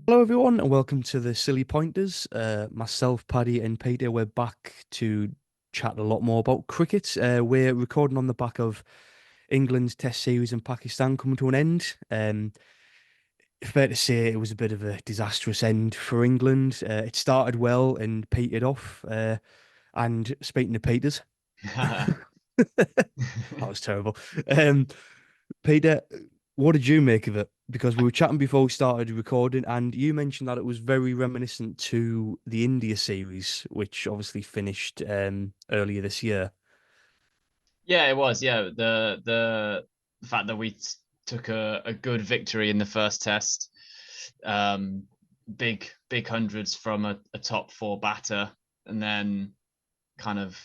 Hello, everyone, and welcome to the Silly Pointers. Myself, Paddy, and Peter, we're back to chat a lot more about cricket. We're recording on the back of England's Test series in Pakistan coming to an end. Fair to say, it was a bit of a disastrous end for England. It started well and petered off. And speaking of Peters, that was terrible. Um, Peter, what did you make of it? Because we were chatting before we started recording, and you mentioned that it was very reminiscent to the India series, which obviously finished earlier this year. Yeah, it was. Yeah, the fact that we took a good victory in the first test, um, big hundreds from a top four batter, and then kind of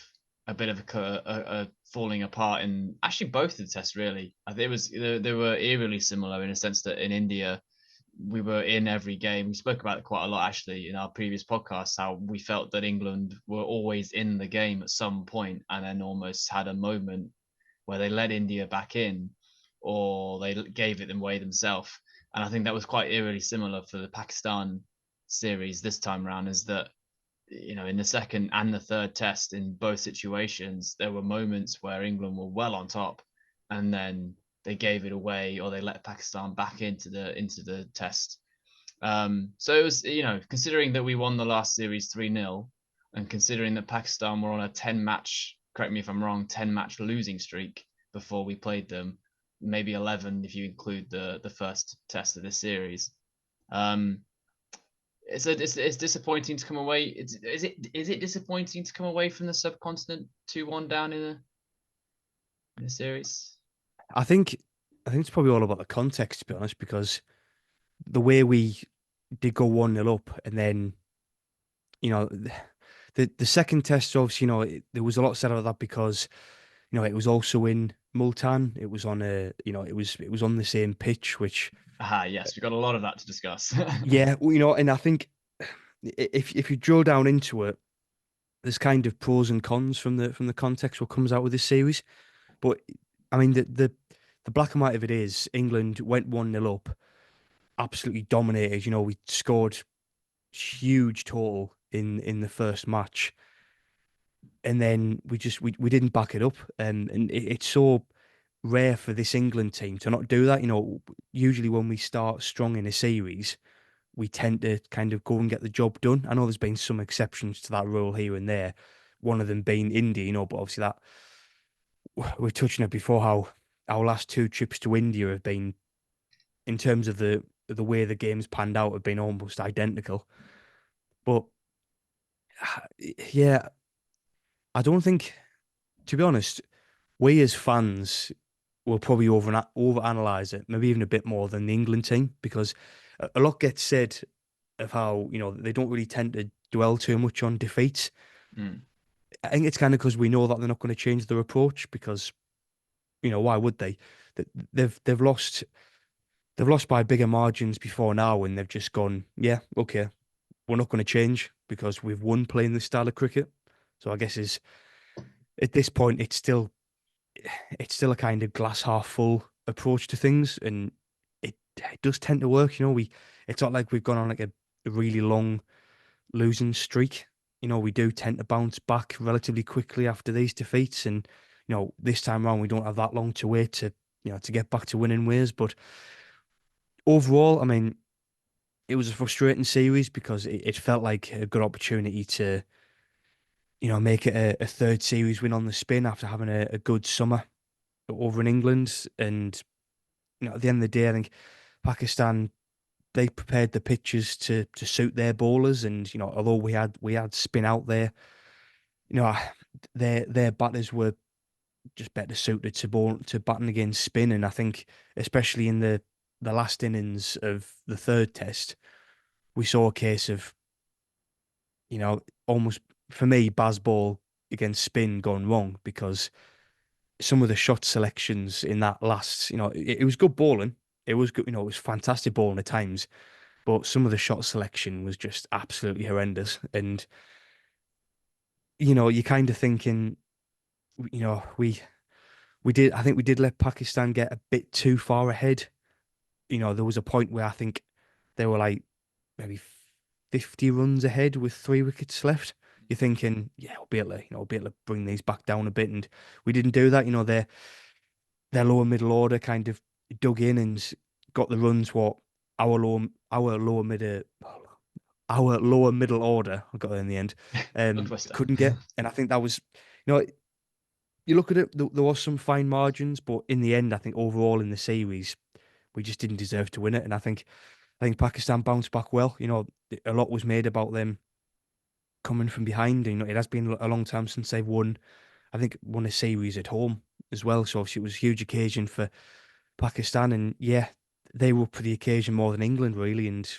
a bit of a falling apart in actually both of the tests. Really, I think they were eerily similar in a sense that in India we were in every game. We spoke about it quite a lot actually in our previous podcast, how we felt that England were always in the game at some point and then almost had a moment where they let India back in or they gave it away themselves. And I think that was quite eerily similar for the Pakistan series this time around, is that in the second and the third test in both situations, there were moments where England were well on top, and then they gave it away or they let Pakistan back into the test. So it was, considering that we won the last series 3-0, and considering that Pakistan were on a 10 match, correct me if I'm wrong, 10 match losing streak before we played them, maybe 11 if you include the first test of this series. Um, it's disappointing to come away. Is it disappointing to come away from the subcontinent 2-1 down in the series? I think I think it's probably all about the context, to be honest, because the way we did go 1-0 up, and then the second test, obviously, there was a lot said about that because it was also in Multan. It was on it was on the same pitch, which Ah, yes, we've got a lot of that to discuss. yeah, well, and I think if you drill down into it, there's kind of pros and cons from the context what comes out with this series. But I mean, the black and white of it is England went 1-0 up, absolutely dominated. We scored huge total in the first match, and then we didn't back it up, and it's so rare for this England team to not do that. Usually when we start strong in a series, we tend to kind of go and get the job done. I know there's been some exceptions to that rule here and there, one of them being India, but obviously that we're touching it before how our last two trips to India have been, in terms of the way the games panned out, have been almost identical. But yeah, I don't think, to be honest, we as fans will probably overanalyze it, maybe even a bit more than the England team, because a lot gets said of how they don't really tend to dwell too much on defeats. Mm. I think it's kind of because we know that they're not going to change their approach because why would they? They've lost by bigger margins before now, and they've just gone, yeah, okay, we're not going to change because we've won playing this style of cricket. So I guess is at this point it's still a kind of glass half full approach to things, and it does tend to work. It's not like we've gone on like a really long losing streak. We do tend to bounce back relatively quickly after these defeats, and this time around we don't have that long to wait to get back to winning ways. But overall, I mean, it was a frustrating series because it felt like a good opportunity to make it a third series win on the spin after having a good summer over in England. And at the end of the day, I think Pakistan, they prepared the pitches to suit their bowlers, and although we had spin out there, you know their batters were just better suited to batting against spin. And I think especially in the last innings of the third test, we saw a case of almost, for me, Baz ball against spin gone wrong, because some of the shot selections in that last, it was good bowling. It was good, it was fantastic bowling at times, but some of the shot selection was just absolutely horrendous. And you're kind of thinking, I think we did let Pakistan get a bit too far ahead. There was a point where I think they were like maybe 50 runs ahead with 3 wickets left. You're thinking, yeah, we'll be able to, we'll be able to bring these back down a bit, and we didn't do that. Their lower middle order kind of dug in and got the runs what our lower our lower mid our lower middle order, I got there in the end, Tongue twister. couldn't get. And I think that was, you look at it, there was some fine margins, but in the end, I think overall in the series, we just didn't deserve to win it. And I think Pakistan bounced back well. A lot was made about them coming from behind. It has been a long time since they've won. I think won a series at home as well. So obviously it was a huge occasion for Pakistan, and yeah, they were up for the occasion more than England really. And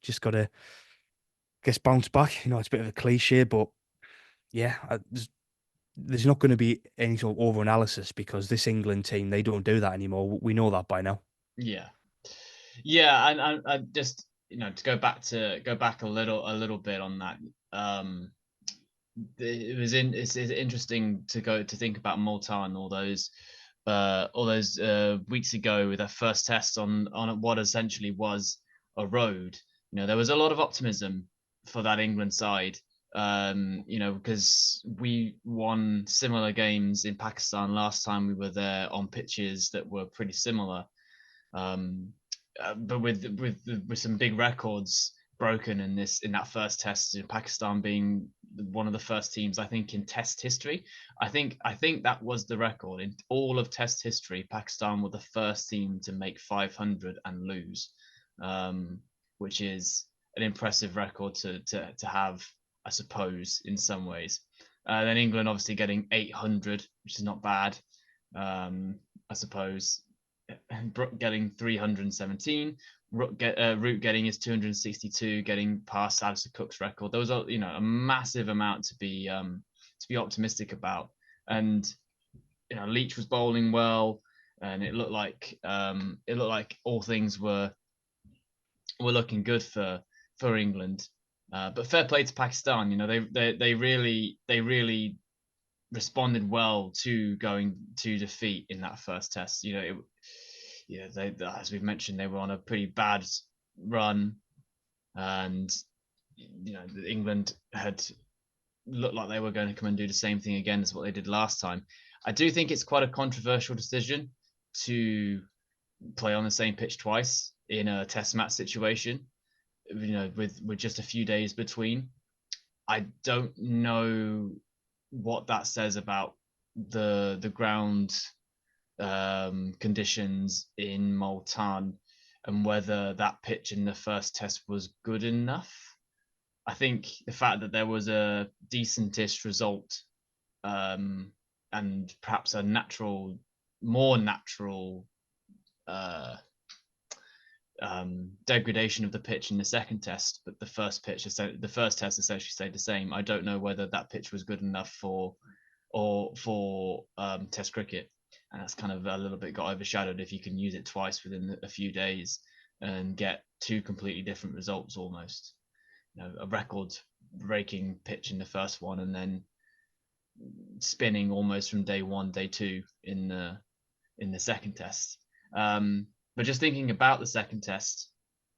just got to guess bounce back. It's a bit of a cliche, but yeah, there's not going to be any sort of over analysis because this England team, they don't do that anymore. We know that by now. Yeah, yeah, and I just to go back a little bit on that. Um, it's interesting to go to think about Multan all those weeks ago with their first test on what essentially was a road. There was a lot of optimism for that England side. Because we won similar games in Pakistan last time we were there on pitches that were pretty similar, um, but with some big records broken in that first test, in Pakistan being one of the first teams I think in Test history. I think that was the record in all of Test history. Pakistan were the first team to make 500 and lose, um, which is an impressive record to have, I suppose, in some ways. Then England obviously getting 800, which is not bad, I suppose. Brook getting 317, Root getting his 262, getting past Alistair Cook's record. There was a massive amount to be optimistic about, and Leach was bowling well, and it looked like all things were looking good for England. But fair play to Pakistan. They really responded well to going to defeat in that first test. As we've mentioned, they were on a pretty bad run, and England had looked like they were going to come and do the same thing again as what they did last time. I do think it's quite a controversial decision to play on the same pitch twice in a test match situation, with just a few days between. I don't know what that says about the ground conditions in Multan and whether that pitch in the first test was good enough. I think the fact that there was a decentish result, and perhaps a more natural uh, degradation of the pitch in the second test, but the first test essentially stayed the same. I don't know whether that pitch was good enough for Test cricket, and that's kind of a little bit got overshadowed if you can use it twice within a few days and get two completely different results almost. A record breaking pitch in the first one, and then spinning almost from day one, day two in the second test. But just thinking about the second test,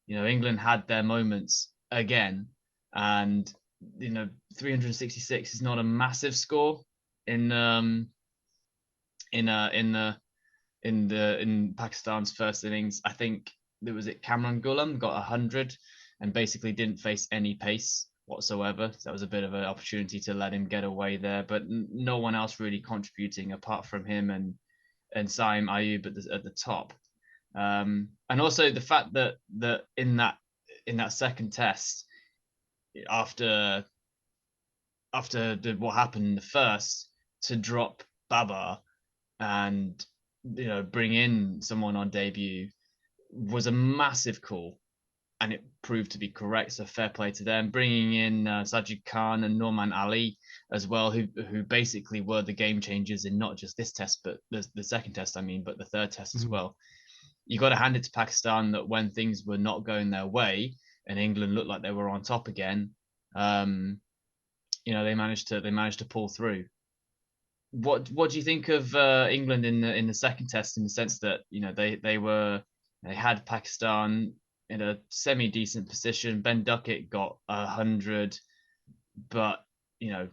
England had their moments again, and 366 is not a massive score in in Pakistan's first innings. I think there was Cameron Gullam got 100 and basically didn't face any pace whatsoever. So that was a bit of an opportunity to let him get away there, but no one else really contributing apart from him and Saim Ayub at the top. And also the fact that in that second test, after what happened in the first, to drop Babar and bring in someone on debut was a massive call, and it proved to be correct. So fair play to them. Bringing in Sajid Khan and Norman Ali as well, who basically were the game changers in not just this test, but the second test, but the third test as well. You got to hand it to Pakistan that when things were not going their way and England looked like they were on top again, they managed to pull through. What do you think of England in the second test, in the sense that they had Pakistan in a semi decent position. Ben Duckett got 100, but you know,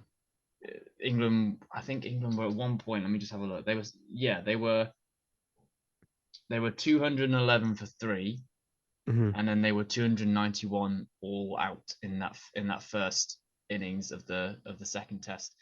England. I think England were at one point. Let me just have a look. They were 211 for three, Hmm. and then they were 291 all out in that first innings of the second test.